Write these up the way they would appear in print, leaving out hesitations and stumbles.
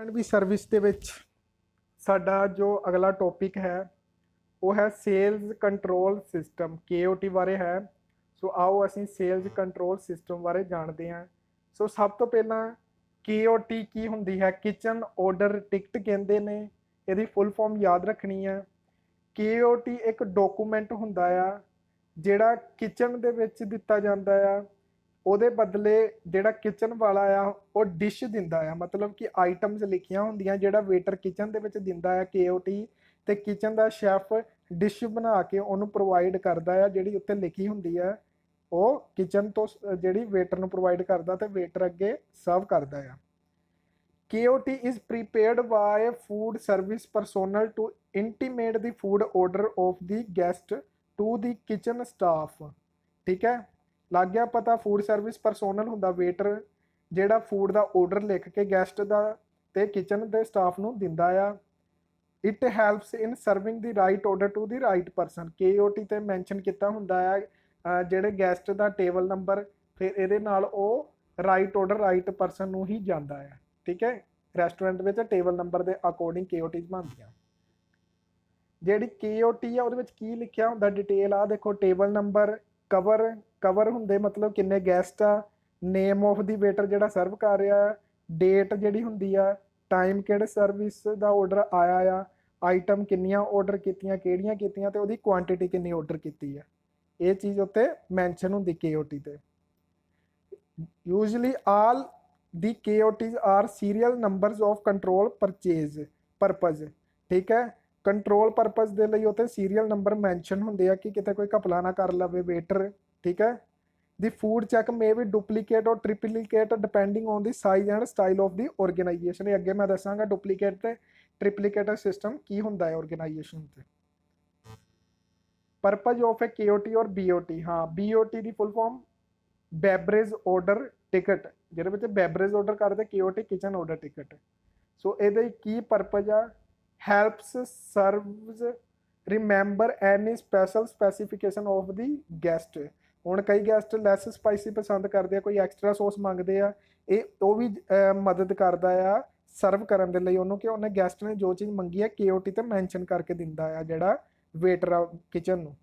ਵੀ service ਦੇ ਵਿੱਚ ਸਾਡਾ ਜੋ ਅਗਲਾ ਟੌਪਿਕ ਹੈ ਉਹ ਹੈ ਸੇਲਜ਼ ਕੰਟਰੋਲ ਸਿਸਟਮ KOT ਬਾਰੇ ਹੈ। ਸੋ ਆਓ ਅਸੀਂ ਸੇਲਜ਼ ਕੰਟਰੋਲ ਸਿਸਟਮ ਬਾਰੇ ਜਾਣਦੇ ਹਾਂ। ਸੋ ਸਭ ਤੋਂ ਪਹਿਲਾਂ KOT ਕੀ ਹੁੰਦੀ ਹੈ, ਕਿਚਨ ਆਰਡਰ ਟਿਕਟ ਕਹਿੰਦੇ ਨੇ, ਇਹਦੀ ਫੁੱਲ ਫਾਰਮ ਯਾਦ ਰੱਖਣੀ ਹੈ। KOT ਇੱਕ ਡਾਕੂਮੈਂਟ ਹੁੰਦਾ ਆ ਜਿਹੜਾ ਕਿਚਨ ਦੇ ਵਿੱਚ ਦਿੱਤਾ ਜਾਂਦਾ ਆ, ਉਹਦੇ ਬਦਲੇ ਜਿਹੜਾ ਕਿਚਨ ਵਾਲਾ ਆ ਉਹ ਡਿਸ਼ ਦਿੰਦਾ ਆ, ਮਤਲਬ ਕਿ ਆਈਟਮਸ ਲਿਖੀਆਂ ਹੁੰਦੀਆਂ ਜਿਹੜਾ ਵੇਟਰ ਕਿਚਨ ਦੇ ਵਿੱਚ ਦਿੰਦਾ ਆ KOT, ਤੇ ਕਿਚਨ ਦਾ ਸ਼ੈਫ ਡਿਸ਼ ਬਣਾ ਕੇ ਉਹਨੂੰ ਪ੍ਰੋਵਾਈਡ ਕਰਦਾ ਆ, ਜਿਹੜੀ ਉੱਤੇ ਲਿਖੀ ਹੁੰਦੀ ਆ ਉਹ ਕਿਚਨ ਤੋਂ ਜਿਹੜੀ ਵੇਟਰ ਨੂੰ ਪ੍ਰੋਵਾਈਡ ਕਰਦਾ ਤੇ ਵੇਟਰ ਅੱਗੇ ਸਰਵ ਕਰਦਾ ਆ। KOT is prepared by food service personnel to intimate the food order of the guest to the kitchen staff। ठीक है, ਲੱਗ ਗਿਆ ਪਤਾ। ਫੂਡ ਸਰਵਿਸ ਪਰਸੋਨਲ ਹੁੰਦਾ ਵੇਟਰ ਜਿਹੜਾ ਫੂਡ ਦਾ ਆਰਡਰ ਲਿਖ ਕੇ ਗੈਸਟ ਦਾ ਤੇ ਕਿਚਨ ਦੇ ਸਟਾਫ ਨੂੰ ਦਿੰਦਾ ਆ। It helps in serving the right order to the right person. KOT ਤੇ ਮੈਂਸ਼ਨ ਕੀਤਾ ਹੁੰਦਾ ਆ ਜਿਹੜੇ ਗੈਸਟ ਦਾ ਟੇਬਲ ਨੰਬਰ, ਫਿਰ ਇਹਦੇ ਨਾਲ ਉਹ ਰਾਈਟ ਆਰਡਰ ਰਾਈਟ ਪਰਸਨ ਨੂੰ ਹੀ ਜਾਂਦਾ ਆ। ਠੀਕ ਹੈ, ਰੈਸਟੋਰੈਂਟ ਵਿੱਚ ਟੇਬਲ ਨੰਬਰ ਦੇ ਅਕੋਰਡਿੰਗ KOTs ਬਣਦੀਆਂ। ਜਿਹੜੀ KOT ਆ ਉਹਦੇ ਵਿੱਚ ਕੀ ਲਿਖਿਆ ਹੁੰਦਾ ਡਿਟੇਲ ਆ ਦੇਖੋ, ਟੇਬਲ ਨੰਬਰ, ਕਵਰ ਹੁੰਦੇ ਮਤਲਬ ਕਿੰਨੇ ਗੈਸਟ ਆ, ਨੇਮ ਆਫ ਦੀ ਵੇਟਰ ਜਿਹੜਾ ਸਰਵ ਕਰ ਰਿਹਾ, ਡੇਟ ਜਿਹੜੀ ਹੁੰਦੀ ਆ, ਟਾਈਮ ਕਿਹੜੇ ਸਰਵਿਸ ਦਾ ਆਰਡਰ ਆਇਆ ਆ, ਆਈਟਮ ਕਿੰਨੀਆਂ ਆਰਡਰ ਕੀਤੀਆਂ, ਕਿਹੜੀਆਂ ਕੀਤੀਆਂ, ਤੇ ਉਹਦੀ ਕੁਆਂਟੀਟੀ ਕਿੰਨੀ ਆਰਡਰ ਕੀਤੀ ਆ, ਇਹ ਚੀਜ਼ ਉੱਤੇ ਮੈਂਸ਼ਨ ਹੁੰਦੀ KOT ਤੇ। Usually all the KOTs are serial numbers of control purchase purpose. ਠੀਕ ਹੈ, ਕੰਟਰੋਲ ਪਰਪਜ਼ ਦੇ ਲਈ ਉੱਤੇ ਸੀਰੀਅਲ ਨੰਬਰ ਮੈਂਸ਼ਨ ਹੁੰਦੇ ਆ ਕਿ ਕਿਤੇ ਕੋਈ ਘਪਲਾ ਨਾ ਕਰ ਲਵੇ ਵੇਟਰ। ਠੀਕ ਹੈ, the food check may be duplicate or triplicate depending on the size and style of the organization. ਇਹ ਅੱਗੇ ਮੈਂ ਦੱਸਾਂਗਾ ਡੁਪਲੀਕੇਟ ਤੇ ਟ੍ਰਿਪਲੀਕੇਟ ਸਿਸਟਮ ਕੀ ਹੁੰਦਾ ਹੈ ਆਰਗੇਨਾਈਜੇਸ਼ਨ ਤੇ। ਪਰਪਜ਼ ਆਫ ਏ KOT ਔਰ BOT। ਹਾਂ, BOT ਦੀ ਫੁੱਲ ਫਾਰਮ ਬੈਵਰੇਜ ਆਰਡਰ ਟਿਕਟ, ਜਿਹਦੇ ਵਿੱਚ ਬੈਵਰੇਜ ਆਰਡਰ ਕਰਦੇ, KOT ਕਿਚਨ ਆਰਡਰ ਟਿਕਟ। ਸੋ ਇਹਦੇ ਕੀ ਪਰਪਜ਼ ਆ, helps service remember any special specification of the guest. ਹੁਣ ਕਈ ਗੈਸਟ ਲੈਸ ਸਪਾਈਸੀ ਪਸੰਦ ਕਰਦੇ ਆ, ਕੋਈ ਐਕਸਟਰਾ ਸੌਸ ਮੰਗਦੇ ਆ, ਇਹ ਉਹ ਵੀ ਮਦਦ ਕਰਦਾ ਆ ਸਰਵ ਕਰਨ ਦੇ ਲਈ ਉਹਨੂੰ, ਕਿ ਉਹਨੇ ਗੈਸਟ ਨੇ ਜੋ ਚੀਜ਼ ਮੰਗੀ ਹੈ KOT ਤੇ ਮੈਂਸ਼ਨ ਕਰਕੇ ਦਿੰਦਾ ਆ ਜਿਹੜਾ ਵੇਟਰ ਆ ਕਿਚਨ ਨੂੰ।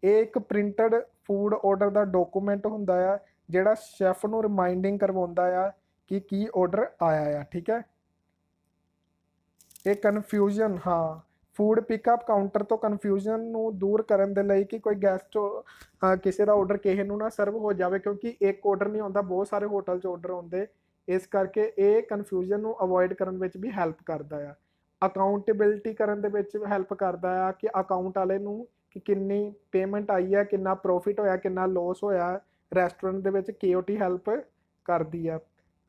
ਇਹ ਇੱਕ ਪ੍ਰਿੰਟਡ ਫੂਡ ਆਰਡਰ ਦਾ ਡਾਕੂਮੈਂਟ ਹੁੰਦਾ ਆ ਜਿਹੜਾ ਸ਼ੈਫ ਨੂੰ ਰਿਮਾਈਂਡਿੰਗ ਕਰਵਾਉਂਦਾ ਆ ਕਿ ਕੀ ਆਰਡਰ ਆਇਆ ਆ। ਠੀਕ ਹੈ, ਇਹ ਕਨਫਿਊਜ਼ਨ, ਹਾਂ, ਫੂਡ ਪਿਕਅਪ ਕਾਊਂਟਰ ਤੋਂ ਕਨਫਿਊਜ਼ਨ ਨੂੰ ਦੂਰ ਕਰਨ ਦੇ ਲਈ ਕਿ ਕੋਈ ਗੈਸਟ ਕਿਸੇ ਦਾ ਆਰਡਰ ਕਿਸੇ ਨੂੰ ਨਾ ਸਰਵ ਹੋ ਜਾਵੇ, ਕਿਉਂਕਿ ਇੱਕ ਆਰਡਰ ਨਹੀਂ ਆਉਂਦਾ, ਬਹੁਤ ਸਾਰੇ ਹੋਟਲ 'ਚ ਆਰਡਰ ਆਉਂਦੇ, ਇਸ ਕਰਕੇ ਇਹ ਕਨਫਿਊਜ਼ਨ ਨੂੰ ਅਵੋਇਡ ਕਰਨ ਵਿੱਚ ਵੀ ਹੈਲਪ ਕਰਦਾ ਆ। ਅਕਾਊਂਟੇਬਿਲਿਟੀ ਕਰਨ ਦੇ ਵਿੱਚ ਹੈਲਪ ਕਰਦਾ ਆ ਕਿ ਅਕਾਊਂਟ ਵਾਲੇ ਨੂੰ ਕਿ ਕਿੰਨੀ ਪੇਮੈਂਟ ਆਈ ਹੈ, ਕਿੰਨਾ ਪ੍ਰੋਫਿਟ ਹੋਇਆ, ਕਿੰਨਾ ਲੋਸ ਹੋਇਆ ਰੈਸਟੋਰੈਂਟ ਦੇ ਵਿੱਚ, KOT ਹੈਲਪ ਕਰਦੀ ਆ।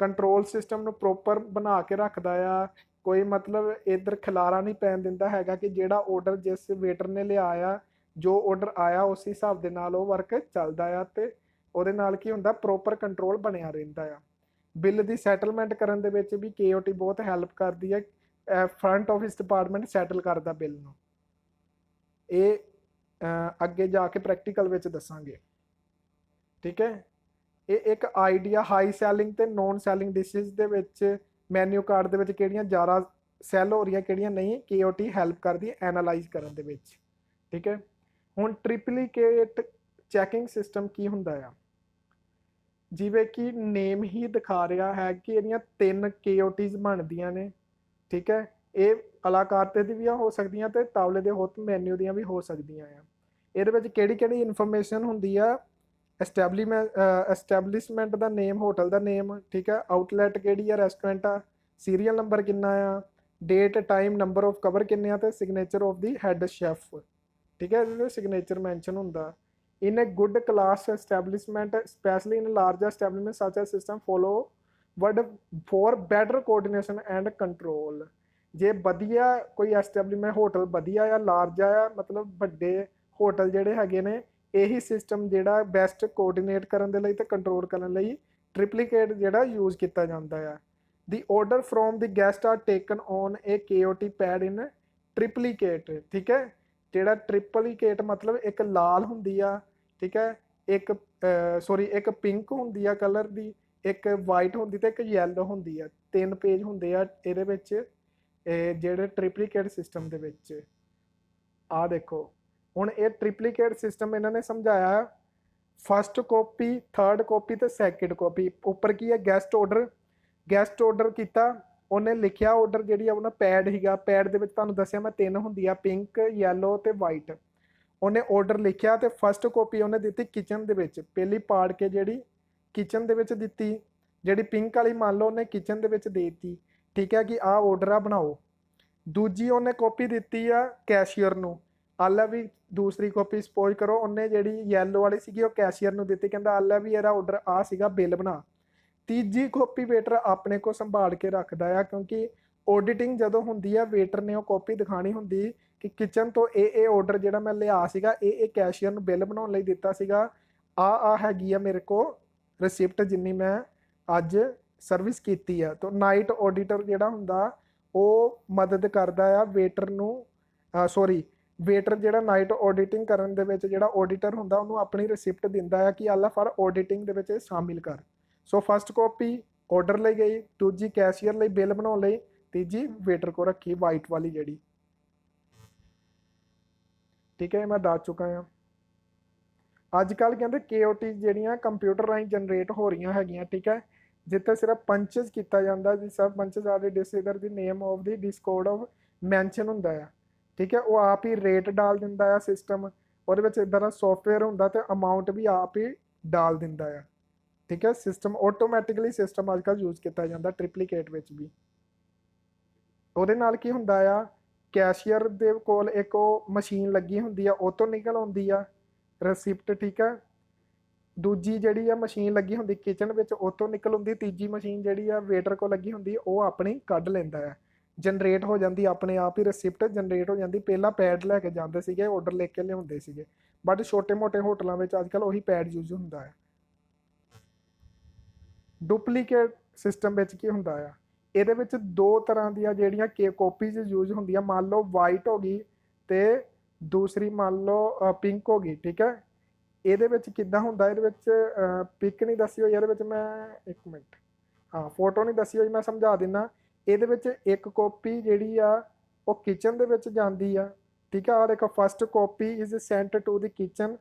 ਕੰਟਰੋਲ ਸਿਸਟਮ ਨੂੰ ਪ੍ਰੋਪਰ ਬਣਾ ਕੇ ਰੱਖਦਾ ਆ, ਕੋਈ ਮਤਲਬ ਇੱਧਰ ਖਿਲਾਰਾ ਨਹੀਂ ਪੈਣ ਦਿੰਦਾ ਹੈਗਾ ਕਿ ਜਿਹੜਾ ਆਰਡਰ ਜਿਸ ਵੇਟਰ ਨੇ ਲਿਆ ਆ, ਜੋ ਆਰਡਰ ਆਇਆ ਉਸ ਹਿਸਾਬ ਦੇ ਨਾਲ ਉਹ ਵਰਕ ਚੱਲਦਾ ਆ, ਤੇ ਉਹਦੇ ਨਾਲ ਕੀ ਹੁੰਦਾ, ਪ੍ਰੋਪਰ ਕੰਟਰੋਲ ਬਣਿਆ ਰਹਿੰਦਾ ਆ। ਬਿੱਲ ਦੀ ਸੈਟਲਮੈਂਟ ਕਰਨ ਦੇ ਵਿੱਚ ਵੀ KOT ਬਹੁਤ ਹੈਲਪ ਕਰਦੀ ਹੈ। ਫਰੰਟ ਆਫਿਸ ਡਿਪਾਰਟਮੈਂਟ ਸੈਟਲ ਕਰਦਾ ਬਿੱਲ ਨੂੰ, ਇਹ ਅੱਗੇ ਜਾ ਕੇ ਪ੍ਰੈਕਟੀਕਲ ਵਿੱਚ ਦੱਸਾਂਗੇ। ਠੀਕ ਹੈ, ਇਹ ਇੱਕ ਆਈਡੀਆ ਹਾਈ ਸੈਲਿੰਗ ਤੇ ਨੋਨ ਸੈਲਿੰਗ ਡਿਸ਼ਿਜ਼ ਦੇ ਵਿੱਚ ਮੈਨਿਊ ਕਾਰਡ ਦੇ ਵਿੱਚ ਕਿਹੜੀਆਂ ਜ਼ਿਆਦਾ ਸੈਲ ਹੋ ਰਹੀਆਂ ਕਿਹੜੀਆਂ ਨਹੀਂ, KOT ਹੈਲਪ ਕਰਦੀ ਹੈ ਐਨਾਲਾਈਜ਼ ਕਰਨ ਦੇ ਵਿੱਚ। ਠੀਕ ਹੈ, ਹੁਣ ਟ੍ਰਿਪਲੀਕੇਟ ਚੈਕਿੰਗ ਸਿਸਟਮ ਕੀ ਹੁੰਦਾ ਆ, ਜਿਵੇਂ ਕਿ ਨੇਮ ਹੀ ਦਿਖਾ ਰਿਹਾ ਹੈ ਕਿ ਇਹਦੀਆਂ 3 KOTs ਬਣਦੀਆਂ ਨੇ। ਠੀਕ ਹੈ, ਇਹ ਅਲਾਕਾਰਤੇ ਦੀ ਵੀ ਹੋ ਸਕਦੀਆਂ ਤੇ ਤਾਵਲੇ ਦੇ ਹੁਕਮ ਮੈਨਿਊ ਦੀਆਂ ਵੀ ਹੋ ਸਕਦੀਆਂ ਆ। ਇਹਦੇ ਵਿੱਚ ਕਿਹੜੀ ਕਿਹੜੀ ਇਨਫੋਰਮੇਸ਼ਨ ਹੁੰਦੀ ਆ, ਐਸਟੈਬਲਿਸ਼ਮੈਂਟ ਦਾ ਨੇਮ, ਹੋਟਲ ਦਾ ਨੇਮ, ਠੀਕ ਹੈ, ਆਊਟਲੈਟ ਕਿਹੜੀ ਆ, ਰੈਸਟੋਰੈਂਟ ਆ, ਸੀਰੀਅਲ ਨੰਬਰ ਕਿੰਨਾ ਆ, date, time, number of cover ਕਿੰਨੇ ਆ, ਤੇ signature of the head chef. ਠੀਕ ਹੈ, ਇਹਦੇ ਸਿਗਨੇਚਰ ਮੈਂਸ਼ਨ ਹੁੰਦਾ। In a good class establishment specially in large establishment such a system followed for better coordination and control. ਜੇ ਵਧੀਆ ਕੋਈ ਐਸਟੈਬਲਿਸ਼ਮੈਂਟ ਹੋਟਲ ਵਧੀਆ ਆ, ਲਾਰਜ ਆ, ਮਤਲਬ ਵੱਡੇ ਹੋਟਲ ਜਿਹੜੇ ਹੈਗੇ ਨੇ, ਇਹੀ ਸਿਸਟਮ ਜਿਹੜਾ ਬੈਸਟ ਕੋਆਰਡੀਨੇਟ ਕਰਨ ਦੇ ਲਈ ਤੇ ਕੰਟਰੋਲ ਕਰਨ ਲਈ ਟ੍ਰਿਪਲੀਕੇਟ ਜਿਹੜਾ ਯੂਜ਼ ਕੀਤਾ ਜਾਂਦਾ ਆ। The order from the guest are taken on a KOT pad in triplicate. ਠੀਕ ਹੈ, ਜਿਹੜਾ ਟ੍ਰਿਪਲੀਕੇਟ ਮਤਲਬ ਇੱਕ ਲਾਲ ਹੁੰਦੀ ਆ, ਠੀਕ ਹੈ, ਇੱਕ ਪਿੰਕ ਹੁੰਦੀ ਆ ਕਲਰ ਦੀ, ਇੱਕ ਵਾਈਟ ਹੁੰਦੀ ਤੇ ਇੱਕ ਯੈਲੋ ਹੁੰਦੀ ਆ, 3 ਪੇਜ ਹੁੰਦੇ ਆ ਇਹਦੇ ਵਿੱਚ ਜਿਹੜੇ ਟ੍ਰਿਪਲੀਕੇਟ ਸਿਸਟਮ ਦੇ ਵਿੱਚ। ਆ ਦੇਖੋ ਹੁਣ ਇਹ ਟ੍ਰਿਪਲੀਕੇਟ ਸਿਸਟਮ ਇਹਨਾਂ ਨੇ ਸਮਝਾਇਆ, ਫਸਟ ਕਾਪੀ, ਥਰਡ ਕਾਪੀ ਤੇ ਸੈਕਿੰਡ ਕਾਪੀ। ਉੱਪਰ ਕੀ ਹੈ, ਗੈਸਟ ਆਰਡਰ ਕੀਤਾ, ਉਹਨੇ ਲਿਖਿਆ ਆਰਡਰ ਜਿਹੜੀ ਆ ਉਹਨਾਂ ਪੈਡ ਹੀਗਾ, ਪੈਡ ਦੇ ਵਿੱਚ ਤੁਹਾਨੂੰ ਦੱਸਿਆ ਮੈਂ 3 ਹੁੰਦੀ ਆ, ਪਿੰਕ, ਯੈਲੋ ਤੇ ਵਾਈਟ। ਉਹਨੇ ਆਰਡਰ ਲਿਖਿਆ ਤੇ ਫਸਟ ਕਾਪੀ ਉਹਨੇ ਦਿੱਤੀ ਕਿਚਨ ਦੇ ਵਿੱਚ, ਪਹਿਲੀ ਪਾੜ ਕੇ ਜਿਹੜੀ ਕਿਚਨ ਦੇ ਵਿੱਚ ਦਿੱਤੀ, ਜਿਹੜੀ ਪਿੰਕ ਵਾਲੀ ਮੰਨ ਲਓ ਉਹਨੇ ਕਿਚਨ ਦੇ ਵਿੱਚ ਦੇ ਦਿੱਤੀ, ਠੀਕ ਹੈ ਕਿ ਆਹ ਆਰਡਰ ਆ ਬਣਾਓ। ਦੂਜੀ ਉਹਨੇ ਕਾਪੀ ਦਿੱਤੀ ਆ ਕੈਸ਼ੀਅਰ ਨੂੰ, ਆਲਾ ਵੀ ਦੂਸਰੀ ਕਾਪੀ ਸਪੋਜ਼ ਕਰੋ ਉਹਨੇ ਜਿਹੜੀ ਯੈਲੋ ਵਾਲੀ ਸੀਗੀ ਉਹ ਕੈਸ਼ੀਅਰ ਨੂੰ ਦਿੱਤੀ, ਕਹਿੰਦਾ ਆਲਾ ਵੀ ਇਹਦਾ ਆਰਡਰ ਆ ਸੀਗਾ, ਬਿੱਲ ਬਣਾ। ਤੀਜੀ ਕਾਪੀ ਵੇਟਰ ਆਪਣੇ ਕੋਲ ਸੰਭਾਲ ਕੇ ਰੱਖਦਾ ਆ, ਕਿਉਂਕਿ ਆਡਿਟਿੰਗ ਜਦੋਂ ਹੁੰਦੀ ਆ ਵੇਟਰ ਨੇ ਉਹ ਕਾਪੀ ਦਿਖਾਣੀ ਹੁੰਦੀ ਕਿ ਕਿਚਨ ਤੋਂ ਇਹ ਆਰਡਰ ਜਿਹੜਾ ਮੈਂ ਲਿਆ ਸੀਗਾ ਇਹ ਕੈਸ਼ੀਅਰ ਨੂੰ ਬਿੱਲ ਬਣਾਉਣ ਲਈ ਦਿੱਤਾ ਸੀਗਾ, ਆ ਹੈਗੀ ਆ ਮੇਰੇ ਕੋਲ ਰਿਸਿਪਟ ਜਿੰਨੀ ਮੈਂ ਅੱਜ ਸਰਵਿਸ ਕੀਤੀ ਆ। ਤਾਂ ਨਾਈਟ ਆਡੀਟਰ ਜਿਹੜਾ ਹੁੰਦਾ ਉਹ ਮਦਦ ਕਰਦਾ ਆ ਵੇਟਰ ਨੂੰ, ਵੇਟਰ ਜਿਹੜਾ ਨਾਈਟ ਆਡਿਟਿੰਗ ਕਰਨ ਦੇ ਵਿੱਚ ਜਿਹੜਾ ਆਡੀਟਰ ਹੁੰਦਾ ਉਹਨੂੰ ਆਪਣੀ ਰਿਸਿਪਟ ਦਿੰਦਾ ਆ ਕਿ ਆਲਾ ਫਰ ਆਡਿਟਿੰਗ ਦੇ ਵਿੱਚ ਸ਼ਾਮਿਲ ਕਰ। ਸੋ ਫਸਟ ਕਾਪੀ ਆਰਡਰ ਲਈ ਗਈ, ਦੂਜੀ ਕੈਸ਼ੀਅਰ ਲਈ ਬਿੱਲ ਬਣਾਉਣ ਲਈ, ਤੀਜੀ ਵੇਟਰ ਕੋ ਰੱਖੀ ਵਾਈਟ ਵਾਲੀ ਜਿਹੜੀ, ਠੀਕ ਹੈ। ਮੈਂ ਦੱਸ ਚੁੱਕਾ ਹਾਂ। ਅੱਜ ਕੱਲ੍ਹ ਕਹਿੰਦੇ KOT ਜਿਹੜੀਆਂ ਕੰਪਿਊਟਰ ਰਾਹੀਂ ਜਨਰੇਟ ਹੋ ਰਹੀਆਂ ਹੈਗੀਆਂ, ਠੀਕ ਹੈ, ਜਿੱਥੇ ਸਿਰਫ ਪੰਚਸ ਕੀਤਾ ਜਾਂਦਾ, ਜੀ ਸਭ ਪੰਚਸ ਆਰ ਦੀ ਡਿਸਇਡਰ ਦੀ ਨੇਮ ਆਫ ਦੀ ਡਿਸਕੋਡ ਆਫ ਮੈਂਸ਼ਨ ਹੁੰਦਾ ਆ, ਠੀਕ ਹੈ। ਉਹ ਆਪ ਹੀ ਰੇਟ ਡਾਲ ਦਿੰਦਾ ਆ ਸਿਸਟਮ, ਉਹਦੇ ਵਿੱਚ ਇੱਦਾਂ ਦਾ ਸੌਫਟਵੇਅਰ ਹੁੰਦਾ ਤੇ ਅਮਾਊਂਟ ਵੀ ਆਪ ਹੀ ਡਾਲ ਦਿੰਦਾ ਆ, ਠੀਕ ਹੈ। ਸਿਸਟਮ ਆਟੋਮੈਟਿਕਲੀ ਸਿਸਟਮ ਅੱਜ ਕੱਲ੍ਹ ਯੂਜ਼ ਕੀਤਾ ਜਾਂਦਾ ਟ੍ਰਿਪਲੀਕੇਟ ਵਿੱਚ ਵੀ। ਉਹਦੇ ਨਾਲ ਕੀ ਹੁੰਦਾ ਆ, ਕੈਸ਼ੀਅਰ ਦੇ ਕੋਲ ਇੱਕ ਉਹ ਮਸ਼ੀਨ ਲੱਗੀ ਹੁੰਦੀ ਆ, ਉਹ ਤੋਂ ਨਿਕਲ ਆਉਂਦੀ ਆ ਰਸਿਪਟ, ਠੀਕ ਹੈ। ਦੂਜੀ ਜਿਹੜੀ ਆ ਮਸ਼ੀਨ ਲੱਗੀ ਹੁੰਦੀ ਕਿਚਨ ਵਿੱਚ, ਉਹ ਤੋਂ ਨਿਕਲ ਆਉਂਦੀ। ਤੀਜੀ ਮਸ਼ੀਨ ਜਿਹੜੀ ਆ ਵੇਟਰ ਕੋਲ ਲੱਗੀ ਹੁੰਦੀ ਉਹ ਆਪਣੀ ਕੱਢ ਲੈਂਦਾ ਆ, ਜਨਰੇਟ ਹੋ ਜਾਂਦੀ ਆਪਣੇ ਆਪ ਹੀ, ਰਸਿਪਟ ਜਨਰੇਟ ਹੋ ਜਾਂਦੀ। ਪਹਿਲਾਂ ਪੈਡ ਲੈ ਕੇ ਜਾਂਦੇ ਸੀਗੇ, ਆਰਡਰ ਲੈ ਕੇ ਲਿਆਉਂਦੇ ਸੀਗੇ, ਬਟ ਛੋਟੇ ਮੋਟੇ ਹੋਟਲਾਂ ਵਿੱਚ ਅੱਜ ਕੱਲ੍ਹ ਉਹੀ ਪੈਡ ਯੂਜ਼ ਹੁੰਦਾ ਹੈ। ਡੁਪਲੀਕੇਟ ਸਿਸਟਮ ਵਿੱਚ ਕੀ ਹੁੰਦਾ ਆ, ਇਹਦੇ ਵਿੱਚ 2 ਤਰ੍ਹਾਂ ਦੀਆਂ ਜਿਹੜੀਆਂ ਕਾਪੀਜ਼ ਯੂਜ਼ ਹੁੰਦੀਆਂ, ਮੰਨ ਲਓ ਵਾਈਟ ਹੋ ਗਈ ਤੇ ਦੂਸਰੀ ਮੰਨ ਲਓ ਪਿੰਕ ਹੋ ਗਈ, ਠੀਕ ਹੈ। ਇਹਦੇ ਵਿੱਚ ਕਿੱਦਾਂ ਹੁੰਦਾ, ਇਹਦੇ ਵਿੱਚ ਪਿਕ ਨਹੀਂ ਦੱਸੀ ਹੋਈ, ਇਹਦੇ ਵਿੱਚ ਮੈਂ 1 ਮਿੰਟ, ਹਾਂ ਫੋਟੋ ਨਹੀਂ ਦੱਸੀ ਹੋਈ, ਮੈਂ ਸਮਝਾ ਦਿੰਦਾ। ਇਹਦੇ ਵਿੱਚ ਇੱਕ ਕਾਪੀ ਜਿਹੜੀ ਆ ਉਹ ਕਿਚਨ ਦੇ ਵਿੱਚ ਜਾਂਦੀ ਆ, ਠੀਕ ਆ। ਆਹ ਦੇਖੋ first copy is sent to the kitchen,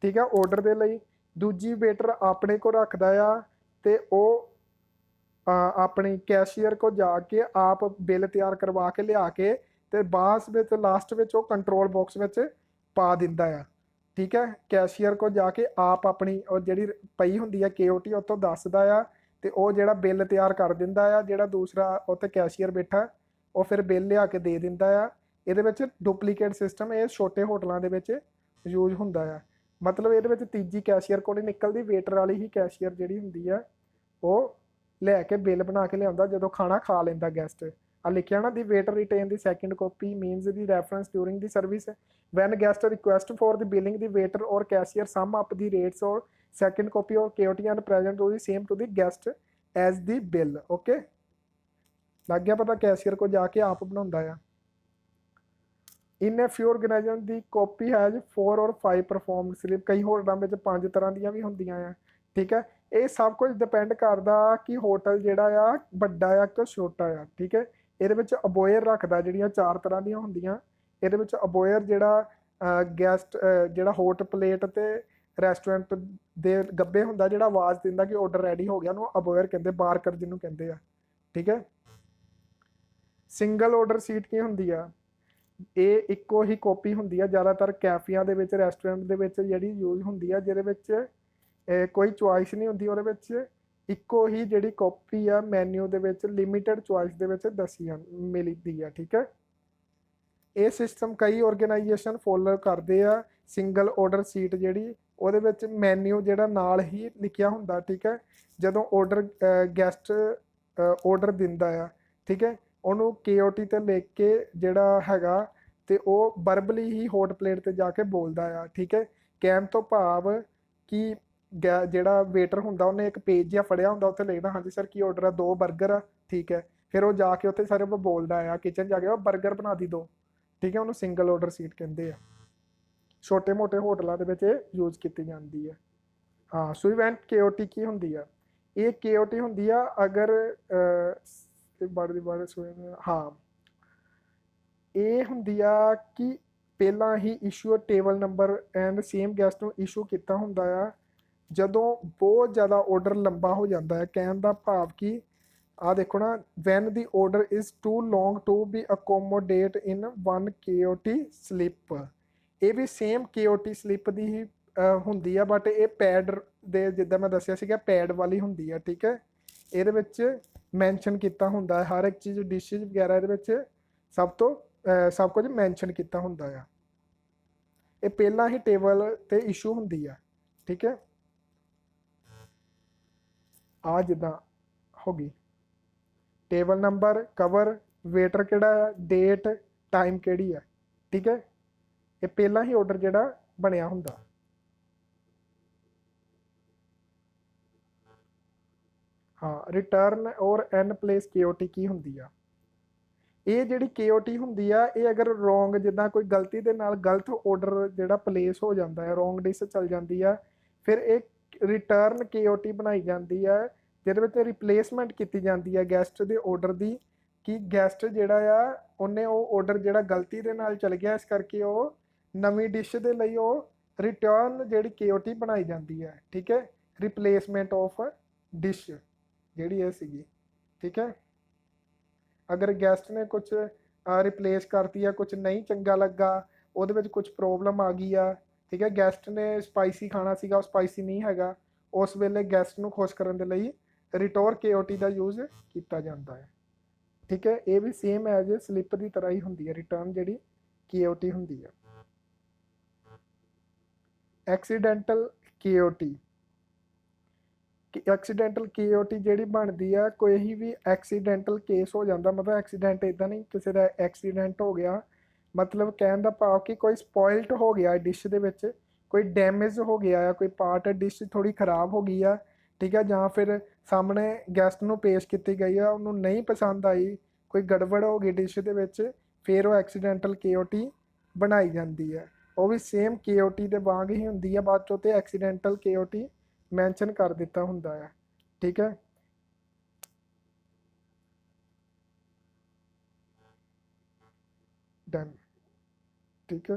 ਠੀਕ ਆ, ਆਰਡਰ ਦੇ ਲਈ। ਦੂਜੀ ਵੇਟਰ ਆਪਣੇ ਕੋਲ ਰੱਖਦਾ ਆ ਤੇ ਉਹ ਆਪਣੀ ਕੈਸ਼ੀਅਰ ਕੋ ਜਾ ਕੇ ਆਪ ਬਿੱਲ ਤਿਆਰ ਕਰਵਾ ਕੇ ਲਿਆ ਕੇ ਤੇ ਬਾਅਦ ਵਿੱਚ ਲਾਸਟ ਵਿੱਚ ਉਹ ਕੰਟਰੋਲ ਬਾਕਸ ਵਿੱਚ ਪਾ ਦਿੰਦਾ ਆ, ਠੀਕ ਹੈ। ਕੈਸ਼ੀਅਰ ਕੋ ਜਾ ਕੇ ਆਪ ਆਪਣੀ ਉਹ ਜਿਹੜੀ ਪਈ ਹੁੰਦੀ ਆ KOT ਉੱਥੋਂ ਦੱਸਦਾ ਆ ਤੇ ਉਹ ਜਿਹੜਾ ਬਿੱਲ ਤਿਆਰ ਕਰ ਦਿੰਦਾ ਆ, ਜਿਹੜਾ ਦੂਸਰਾ ਉੱਥੇ ਕੈਸ਼ੀਅਰ ਬੈਠਾ ਉਹ ਫਿਰ ਬਿੱਲ ਲਿਆ ਕੇ ਦੇ ਦਿੰਦਾ ਆ। ਇਹਦੇ ਵਿੱਚ ਡੁਪਲੀਕੇਟ ਸਿਸਟਮ ਇਹ ਛੋਟੇ ਹੋਟਲਾਂ ਦੇ ਵਿੱਚ ਯੂਜ਼ ਹੁੰਦਾ ਆ, ਮਤਲਬ ਇਹਦੇ ਵਿੱਚ ਤੀਜੀ ਕੈਸ਼ੀਅਰ ਕੋਲ ਨਿਕਲਦੀ, ਵੇਟਰ ਵਾਲੀ ਹੀ ਕੈਸ਼ੀਅਰ ਜਿਹੜੀ ਹੁੰਦੀ ਆ ਉਹ ਲੈ ਕੇ ਬਿੱਲ ਬਣਾ ਕੇ ਲਿਆਉਂਦਾ ਜਦੋਂ ਖਾਣਾ ਖਾ ਲੈਂਦਾ ਗੈਸਟ। ਆ ਲਿਖਿਆ ਨਾ, the waiter retain the second copy means the reference during the service when guest request for the billing the waiter or cashier sum up the rates or second copy or KOT and present to the same to the guest as the bill. Okay, ਲੱਗ ਗਿਆ ਪਤਾ, cashier ਕੋ ਜਾ ਕੇ ਆਪ ਬਣਾਉਂਦਾ ਆ। ਇਨ ਫਿਊ organisation the copy has 4 ਔਰ 5 perform slip, ਕਈ ਹੋਟਲਾਂ ਵਿੱਚ 5 ਤਰ੍ਹਾਂ ਦੀਆਂ ਵੀ ਹੁੰਦੀਆਂ ਆ, ਠੀਕ ਹੈ। ਇਹ ਸਭ ਕੁਝ ਡਿਪੈਂਡ ਕਰਦਾ ਕਿ ਹੋਟਲ ਜਿਹੜਾ ਆ ਵੱਡਾ ਆ ਕਿ ਛੋਟਾ ਆ, ਠੀਕ ਹੈ। ਇਹਦੇ ਵਿੱਚ ਅਬੋਇਰ ਰੱਖਦਾ, ਜਿਹੜੀਆਂ 4 ਤਰ੍ਹਾਂ ਦੀਆਂ ਹੁੰਦੀਆਂ ਇਹਦੇ ਵਿੱਚ ਅਬੋਇਰ ਜਿਹੜਾ ਗੈਸਟ ਜਿਹੜਾ ਹੋਟ ਪਲੇਟ ਤੇ ਰੈਸਟੋਰੈਂਟ ਦੇ ਗੱਬੇ ਹੁੰਦਾ ਜਿਹੜਾ ਆਵਾਜ਼ ਦਿੰਦਾ ਕਿ ਆਰਡਰ ਰੈਡੀ ਹੋ ਗਿਆ, ਉਹਨੂੰ ਅਬੋਇਰ ਕਹਿੰਦੇ, ਬਾਰਕਰ ਜਿਹਨੂੰ ਕਹਿੰਦੇ ਆ, ਠੀਕ ਹੈ। ਸਿੰਗਲ ਆਰਡਰ ਸੀਟ ਕੀ ਹੁੰਦੀ ਆ, ਇਹ ਇੱਕੋ ਹੀ ਕਾਪੀ ਹੁੰਦੀ ਆ, ਜ਼ਿਆਦਾਤਰ ਕੈਫਿਆਂ ਦੇ ਵਿੱਚ ਰੈਸਟੋਰੈਂਟ ਦੇ ਵਿੱਚ ਜਿਹੜੀ ਯੂਜ਼ ਹੁੰਦੀ ਆ, ਜਿਹਦੇ ਵਿੱਚ ਕੋਈ ਚੁਆਇਸ ਨਹੀਂ ਹੁੰਦੀ, ਉਹਦੇ ਵਿੱਚ ਇੱਕੋ ਹੀ ਜਿਹੜੀ ਕਾਪੀ ਆ ਮੈਨਿਊ ਦੇ ਵਿੱਚ ਲਿਮਿਟਡ ਚੁਆਇਸ ਦੇ ਵਿੱਚ ਦੱਸੀ ਮਿਲਦੀ ਆ, ਠੀਕ ਹੈ। ਇਹ ਸਿਸਟਮ ਕਈ ਆਰਗੇਨਾਈਜੇਸ਼ਨ ਫੋਲੋ ਕਰਦੇ ਆ। ਸਿੰਗਲ ਆਰਡਰ ਸੀਟ ਜਿਹੜੀ ਉਹਦੇ ਵਿੱਚ ਮੈਨਿਊ ਜਿਹੜਾ ਨਾਲ ਹੀ ਲਿਖਿਆ ਹੁੰਦਾ, ਠੀਕ ਹੈ। ਜਦੋਂ ਆਰਡਰ ਗੈਸਟ ਆਰਡਰ ਦਿੰਦਾ ਆ, ਠੀਕ ਹੈ, ਉਹਨੂੰ KOT ਤੇ ਲਿਖ ਕੇ ਜਿਹੜਾ ਹੈਗਾ ਤੇ ਉਹ ਵਰਬਲੀ ਹੀ ਹੌਟ ਪਲੇਟ ਤੇ ਜਾ ਕੇ ਬੋਲਦਾ ਆ, ਠੀਕ ਹੈ। ਕਹਿਣ ਤੋਂ ਭਾਵ ਕਿ ਜਿਹੜਾ ਵੇਟਰ ਹੁੰਦਾ ਉਹਨੇ ਇੱਕ ਪੇਜ ਜਿਹਾ ਫੜਿਆ ਹੁੰਦਾ, ਉੱਥੇ ਲਿਖਦਾ ਹਾਂਜੀ ਸਰ ਕੀ ਆਰਡਰ ਆ, 2 버ਗਰ ਆ, ਠੀਕ ਹੈ। ਫਿਰ ਉਹ ਜਾ ਕੇ ਉੱਥੇ ਸਾਰੇ ਬੋਲਦਾ ਆ ਕਿਚਨ ਜਾ ਕੇ, ਉਹ 버ਗਰ ਬਣਾ ਦੀ 2, ਠੀਕ ਹੈ। ਉਹਨੂੰ ਸਿੰਗਲ ਆਰਡਰ ਸੀਟ ਕਹਿੰਦੇ ਆ। ਛੋਟੇ ਮੋਟੇ ਹੋਟਲਾਂ ਦੇ ਵਿੱਚ ਯੂਜ਼ ਕੀਤੀ ਜਾਂਦੀ ਹੈ। ਹਾਂ, ਸੋ ਇਵੈਂਟ KOT ਕੀ ਹੁੰਦੀ ਆ, ਇਹ KOT ਹੁੰਦੀ ਆ ਅਗਰ ਤੇ ਬੜ ਦੀ ਬੜ ਹਾਂ ਇਹ ਹੁੰਦੀ ਆ ਕਿ ਪਹਿਲਾਂ ਹੀ issue table number and same guest ਨੂੰ ਇਸ਼ੂ ਕੀਤਾ ਹੁੰਦਾ ਆ ਜਦੋਂ ਬਹੁਤ ਜ਼ਿਆਦਾ ਆਰਡਰ ਲੰਬਾ ਹੋ ਜਾਂਦਾ ਹੈ। ਕਹਿਣ ਦਾ ਭਾਵ ਕਿ ਆ ਦੇਖੋ ਨਾ, when the order is too long to be accommodate in one KOT slip. ਇਹ ਵੀ ਸੇਮ KOT ਸਲਿੱਪ ਦੀ ਹੀ ਹੁੰਦੀ ਆ, ਬਟ ਇਹ ਪੈਡ ਦੇ ਜਿੱਦਾਂ ਮੈਂ ਦੱਸਿਆ ਸੀਗਾ ਪੈਡ ਵਾਲੀ ਹੁੰਦੀ ਆ। ਠੀਕ ਹੈ, ਇਹਦੇ ਵਿੱਚ ਮੈਂਸ਼ਨ ਕੀਤਾ ਹੁੰਦਾ ਹੈ ਹਰ ਇੱਕ ਚੀਜ਼, ਡਿਸ਼ਿਜ਼ ਵਗੈਰਾ ਇਹਦੇ ਵਿੱਚ ਸਭ ਕੁਝ ਮੈਂਸ਼ਨ ਕੀਤਾ ਹੁੰਦਾ ਆ। ਇਹ ਪਹਿਲਾਂ ਹੀ ਟੇਬਲ ਤੇ ਇਸ਼ੂ ਹੁੰਦੀ ਆ। ਠੀਕ ਹੈ, ਆ ਜਿੱਦਾਂ ਹੋ ਗਈ ਟੇਬਲ ਨੰਬਰ, ਕਵਰ, ਵੇਟਰ ਕਿਹੜਾ ਆ, ਡੇਟ, ਟਾਈਮ ਕਿਹੜੀ ਆ। ਠੀਕ ਹੈ, ਇਹ ਪਹਿਲਾਂ ਹੀ ਆਰਡਰ ਜਿਹੜਾ ਬਣਿਆ ਹੁੰਦਾ। ਹਾਂ, ਰਿਟਰਨ ਔਰ ਐਨ ਪਲੇਸ KOT ਕੀ ਹੁੰਦੀ ਆ। ਇਹ ਜਿਹੜੀ KOT ਹੁੰਦੀ ਆ, ਇਹ ਅਗਰ ਰੋਂਗ ਜਿੱਦਾਂ ਕੋਈ ਗਲਤੀ ਦੇ ਨਾਲ ਗਲਤ ਆਰਡਰ ਜਿਹੜਾ ਪਲੇਸ ਹੋ ਜਾਂਦਾ ਹੈ, ਰੋਂਗ ਡਿਸ਼ ਚੱਲ ਜਾਂਦੀ ਆ, ਫਿਰ ਇਹ ਰਿਟਰਨ KOT ਬਣਾਈ ਜਾਂਦੀ ਆ ਜਿਹਦੇ ਵਿੱਚ ਰਿਪਲੇਸਮੈਂਟ ਕੀਤੀ ਜਾਂਦੀ ਹੈ ਗੈਸਟ ਦੇ ਆਰਡਰ ਦੀ, ਕਿ ਗੈਸਟ ਜਿਹੜਾ ਆ ਉਹਨੇ ਉਹ ਆਰਡਰ ਜਿਹੜਾ ਗਲਤੀ ਦੇ ਨਾਲ ਚਲ ਗਿਆ, ਇਸ ਕਰਕੇ ਉਹ ਨਵੀਂ ਡਿਸ਼ ਦੇ ਲਈ ਉਹ ਰਿਟਰਨ ਜਿਹੜੀ KOT ਬਣਾਈ ਜਾਂਦੀ ਹੈ। ਠੀਕ ਹੈ, ਰਿਪਲੇਸਮੈਂਟ ਆਫ ਡਿਸ਼ ਜਿਹੜੀ ਇਹ ਸੀਗੀ। ਠੀਕ ਹੈ, ਅਗਰ ਗੈਸਟ ਨੇ ਕੁਝ ਰਿਪਲੇਸ ਕਰਤੀ ਆ, ਕੁਝ ਨਹੀਂ ਚੰਗਾ ਲੱਗਾ, ਉਹਦੇ ਵਿੱਚ ਕੁਝ ਪ੍ਰੋਬਲਮ ਆ ਗਈ ਆ। ਠੀਕ ਹੈ, ਗੈਸਟ ਨੇ ਸਪਾਈਸੀ ਖਾਣਾ ਸੀਗਾ, ਉਹ ਸਪਾਈਸੀ ਨਹੀਂ ਹੈਗਾ, ਉਸ ਵੇਲੇ ਗੈਸਟ ਨੂੰ ਖੁਸ਼ ਕਰਨ ਦੇ ਲਈ ਰਿਟੋਰ KOT ਦਾ ਯੂਜ਼ ਕੀਤਾ ਜਾਂਦਾ ਹੈ। ਠੀਕ ਹੈ, ਇਹ ਵੀ ਸੇਮ ਐਜ਼ ਸਲਿੱਪ ਦੀ ਤਰ੍ਹਾਂ ਹੀ ਹੁੰਦੀ ਹੈ, ਰਿਟਰਨ ਜਿਹੜੀ KOT ਹੁੰਦੀ ਹੈ। ਐਕਸੀਡੈਂਟਲ KOT, ਐਕਸੀਡੈਂਟਲ KOT ਜਿਹੜੀ ਬਣਦੀ ਆ, ਕੋਈ ਵੀ ਐਕਸੀਡੈਂਟਲ ਕੇਸ ਹੋ ਜਾਂਦਾ, ਮਤਲਬ ਐਕਸੀਡੈਂਟ ਇੱਦਾਂ ਨਹੀਂ ਕਿਸੇ ਦਾ ਐਕਸੀਡੈਂਟ ਹੋ ਗਿਆ, ਮਤਲਬ ਕਹਿਣ ਦਾ ਭਾਵ ਕਿ ਕੋਈ ਸਪੋਇਲਡ ਹੋ ਗਿਆ ਡਿਸ਼ ਦੇ ਵਿੱਚ, ਕੋਈ ਡੈਮੇਜ ਹੋ ਗਿਆ ਆ, ਕੋਈ ਪਾਰਟ ਡਿਸ਼ ਥੋੜੀ ਖਰਾਬ ਹੋ ਗਈ ਆ। ਠੀਕ ਹੈ, ਜਾਂ ਫਿਰ ਸਾਹਮਣੇ ਗੈਸਟ ਨੂੰ ਪੇਸ਼ ਕੀਤੀ ਗਈ ਆ, ਉਹਨੂੰ ਨਹੀਂ ਪਸੰਦ ਆਈ, ਕੋਈ ਗੜਬੜ ਹੋ ਗਈ ਡਿਸ਼ ਦੇ ਵਿੱਚ, ਫਿਰ ਉਹ ਐਕਸੀਡੈਂਟਲ KOT ਬਣਾਈ ਜਾਂਦੀ ਹੈ। ਉਹ ਵੀ ਸੇਮ KOT ਦੇ ਵਾਂਗ ਹੀ ਹੁੰਦੀ ਆ, ਬਾਅਦ ਚੋਂ ਤੇ ਐਕਸੀਡੈਂਟਲ KOT ਮੈਂਸ਼ਨ ਕਰ ਦਿੱਤਾ ਹੁੰਦਾ ਹੈ। ਠੀਕ ਹੈ, ਡਨ। ਠੀਕ ਹੈ।